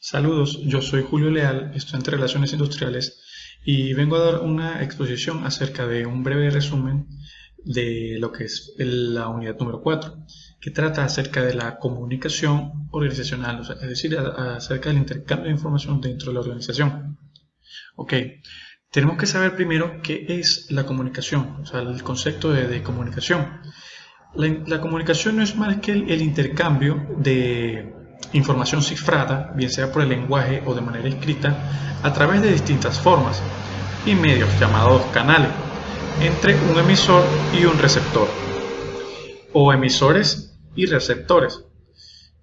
Saludos, yo soy Julio Leal, estudiante de Relaciones Industriales, y vengo a dar una exposición acerca de un breve resumen de lo que es la unidad número 4, que trata acerca de la comunicación organizacional, es decir, acerca del intercambio de información dentro de la organización. Ok, tenemos que saber primero qué es la comunicación, o sea, el concepto de comunicación. La comunicación no es más que el intercambio de información cifrada, bien sea por el lenguaje o de manera escrita, a través de distintas formas y medios llamados canales, entre un emisor y un receptor, o emisores y receptores.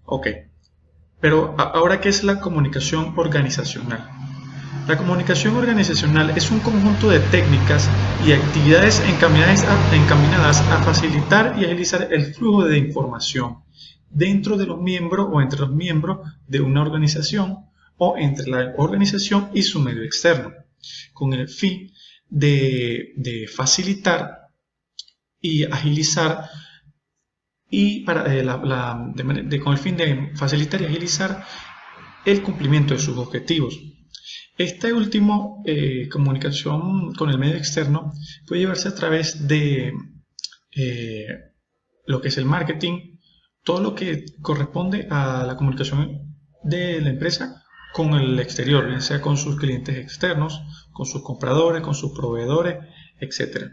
Ok, pero ahora, ¿qué es la comunicación organizacional? La comunicación organizacional es un conjunto de técnicas y actividades encaminadas a facilitar y agilizar el flujo de información dentro de los miembros o entre los miembros de una organización o entre la organización y su medio externo, con el fin de facilitar y agilizar con el fin de facilitar y agilizar el cumplimiento de sus objetivos. Este último, comunicación con el medio externo, puede llevarse a través de lo que es el marketing, todo lo que corresponde a la comunicación de la empresa con el exterior, ya sea con sus clientes externos, con sus compradores, con sus proveedores, etc.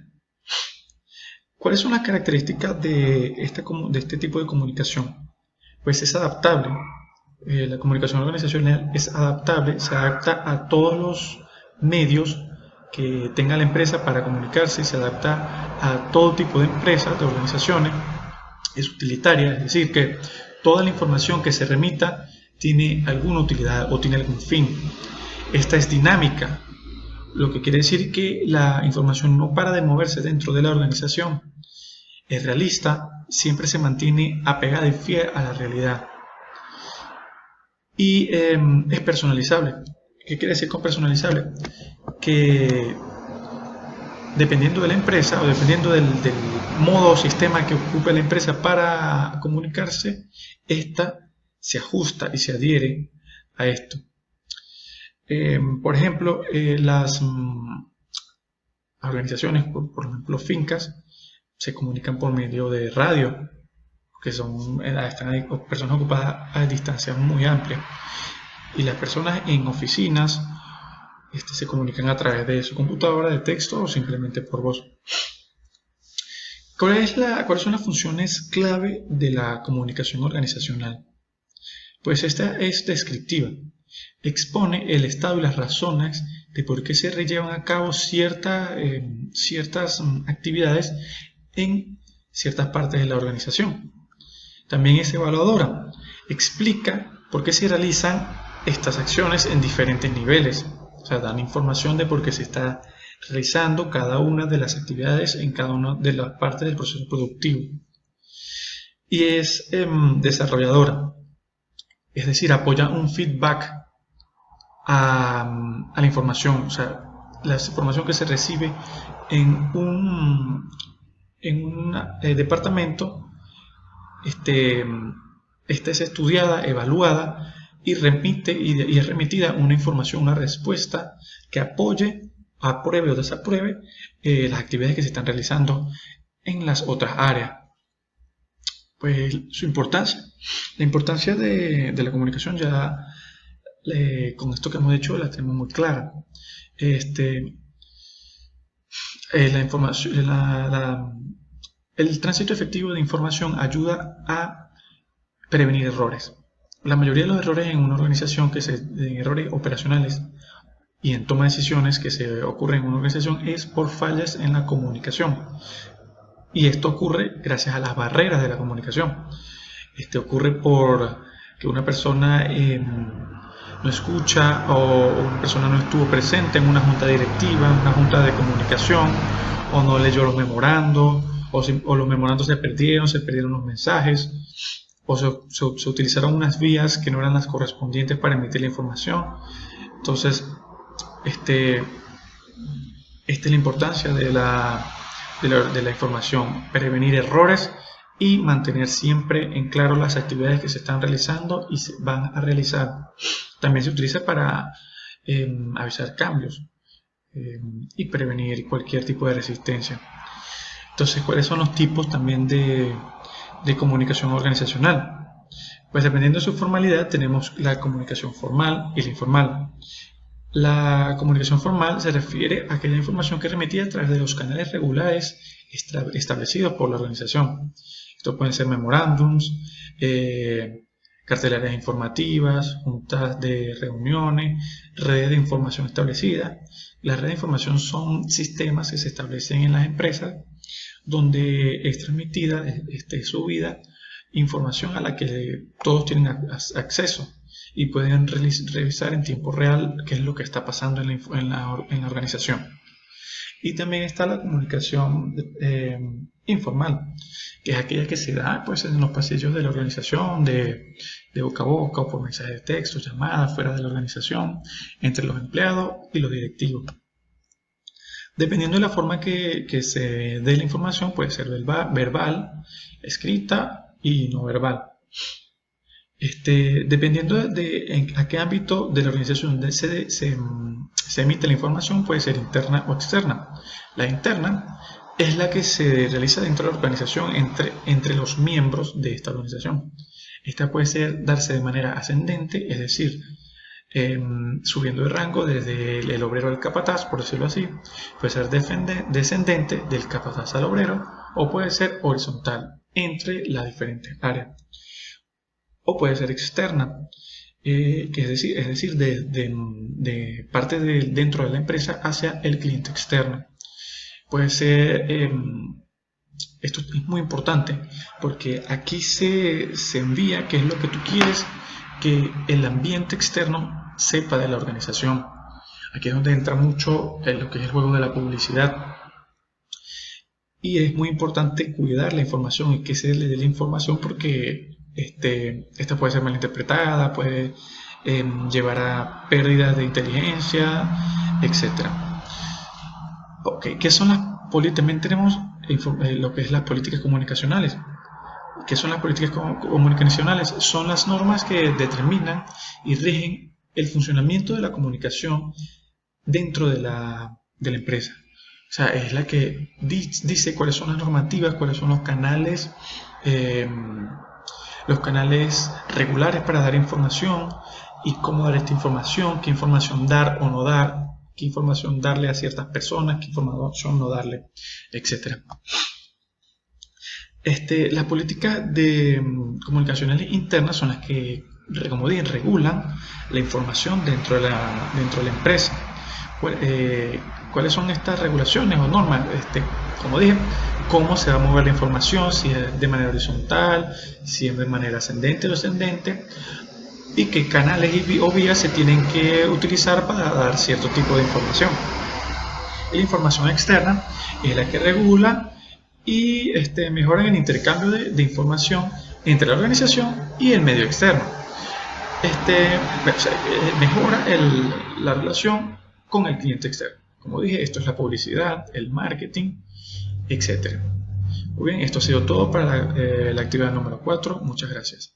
¿Cuáles son las características de este tipo de comunicación? Pues es adaptable. La comunicación organizacional es adaptable, se adapta a todos los medios que tenga la empresa para comunicarse, se adapta a todo tipo de empresas, de organizaciones, es utilitaria, es decir, que toda la información que se remita tiene alguna utilidad o tiene algún fin. Esta es dinámica, lo que quiere decir que la información no para de moverse dentro de la organización. Es realista, siempre se mantiene apegada y fiel a la realidad. Y es personalizable. ¿Qué quiere decir con personalizable? Que dependiendo de la empresa o dependiendo del modo o sistema que ocupe la empresa para comunicarse, esta se ajusta y se adhiere a esto. Por ejemplo, las organizaciones, por ejemplo fincas, se comunican por medio de radio, que están ahí personas ocupadas a distancias muy amplias, y las personas en oficinas se comunican a través de su computadora, de texto o simplemente por voz. ¿Cuáles son las funciones clave de la comunicación organizacional? Pues esta es descriptiva. Expone el estado y las razones de por qué se llevan a cabo ciertas actividades en ciertas partes de la organización. También es evaluadora. Explica por qué se realizan estas acciones en diferentes niveles. O sea, dan información de por qué se está realizando cada una de las actividades en cada una de las partes del proceso productivo. Y es desarrolladora. Es decir, apoya un feedback a la información. O sea, la información que se recibe en un departamento esta es estudiada, evaluada y es remitida una información, una respuesta que apoye, apruebe o desapruebe las actividades que se están realizando en las otras áreas. Pues su importancia, la importancia de la comunicación ya con esto que hemos dicho la tenemos muy clara. La información, el tránsito efectivo de información ayuda a prevenir errores. La mayoría de los errores en una organización, errores operacionales y en toma de decisiones que se ocurren en una organización, es por fallas en la comunicación. Y esto ocurre gracias a las barreras de la comunicación. Ocurre por que una persona no escucha o una persona no estuvo presente en una junta directiva, en una junta de comunicación, o no leyó los memorandos, o los memorandos se perdieron los mensajes, o se utilizaron unas vías que no eran las correspondientes para emitir la información. Entonces, esta es la importancia de la información: prevenir errores y mantener siempre en claro las actividades que se están realizando y se van a realizar. También se utiliza para avisar cambios y prevenir cualquier tipo de resistencia. Entonces, ¿cuáles son los tipos también de comunicación organizacional? Pues dependiendo de su formalidad tenemos la comunicación formal y la informal. La comunicación formal se refiere a aquella información que es remitida a través de los canales regulares establecidos por la organización. Esto pueden ser memorándums, carteleras informativas, juntas de reuniones, redes de información establecidas. Las redes de información son sistemas que se establecen en las empresas donde es transmitida, subida información a la que todos tienen acceso y pueden revisar en tiempo real qué es lo que está pasando en la organización. Y también está la comunicación informal, que es aquella que se da pues, en los pasillos de la organización, de boca a boca o por mensajes de texto, llamadas fuera de la organización, entre los empleados y los directivos. Dependiendo de la forma que se dé la información, puede ser verbal, escrita y no verbal. Dependiendo a qué ámbito de la organización se emite la información, puede ser interna o externa. La interna es la que se realiza dentro de la organización entre los miembros de esta organización. Esta puede darse de manera ascendente, es decir, subiendo de rango desde el obrero al capataz, por decirlo así. Puede ser descendente del capataz al obrero, o puede ser horizontal entre las diferentes áreas, o puede ser externa, es decir de parte dentro de la empresa hacia el cliente externo. Puede ser, esto es muy importante porque aquí se envía qué es lo que tú quieres que el ambiente externo sepa de la organización. Aquí es donde entra mucho lo que es el juego de la publicidad. Y es muy importante cuidar la información y que se le dé la información porque esta puede ser malinterpretada, puede llevar a pérdidas de inteligencia, etc. Okay. ¿Qué son también tenemos lo que es las políticas comunicacionales. ¿Qué son las políticas comunicacionales? Son las normas que determinan y rigen el funcionamiento de la comunicación dentro de la empresa. O sea, es la que dice cuáles son las normativas, cuáles son los canales regulares para dar información y cómo dar esta información, qué información dar o no dar, qué información darle a ciertas personas, qué información no darle, etc. Las políticas comunicacionales internas son las que, como dije, regulan la información dentro de la empresa. ¿Cuáles son estas regulaciones o normas? Como dije, cómo se va a mover la información, si es de manera horizontal, si es de manera ascendente o descendente, y qué canales o vías se tienen que utilizar para dar cierto tipo de información. Y la información externa es la que regula y mejoran el intercambio de información entre la organización y el medio externo. Mejora la relación con el cliente externo. Como dije, esto es la publicidad, el marketing, etc. Muy bien, esto ha sido todo para la actividad número 4. Muchas gracias.